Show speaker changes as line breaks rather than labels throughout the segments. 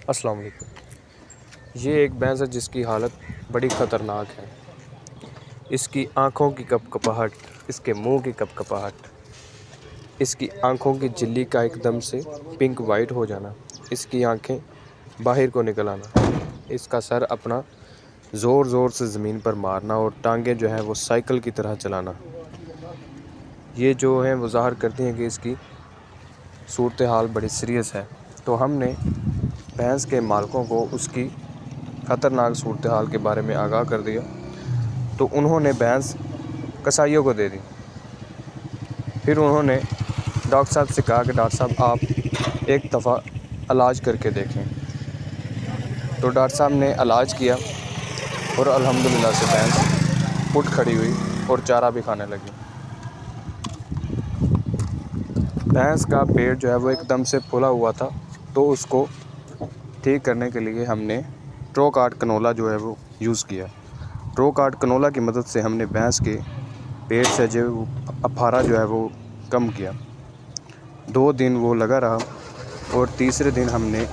अस्सलाम वालेकुम। ये एक भैंस है जिसकी हालत बड़ी ख़तरनाक है। इसकी आँखों की कपकपाहट, इसके मुंह की कपकपाहट, इसकी आँखों की झिल्ली का एकदम से पिंक वाइट हो जाना, इसकी आँखें बाहर को निकल आना, इसका सर अपना ज़ोर ज़ोर से ज़मीन पर मारना और टांगें जो है वो साइकिल की तरह चलाना। ये जो है वो ज़ाहिर करती हैं कि इसकी सूरत हाल बड़ी सीरियस है। तो हमने भैंस के मालिकों को उसकी ख़तरनाक सूरत हाल के बारे में आगाह कर दिया, तो उन्होंने भैंस कसाइयों को दे दी। फिर उन्होंने डॉक्टर साहब से कहा कि डॉक्टर साहब आप एक दफ़ा इलाज करके देखें। तो डॉक्टर साहब ने इलाज किया और अल्हम्दुलिल्लाह से भैंस उठ खड़ी हुई और चारा भी खाने लगी। भैंस का पेट जो है वो एकदम से फूला हुआ था, तो उसको ठीक करने के लिए हमने ट्रोकार्ट कनोला जो है वो यूज़ किया। ट्रोकार्ट कनोला की मदद से हमने भैंस के पेट से जो अफारा जो है वो कम किया। 2 दिन वो लगा रहा और तीसरे दिन हमने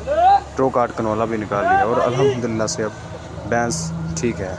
ट्रोकार्ट कनोला भी निकाल लिया और अल्हम्दुलिल्लाह से अब भैंस ठीक है।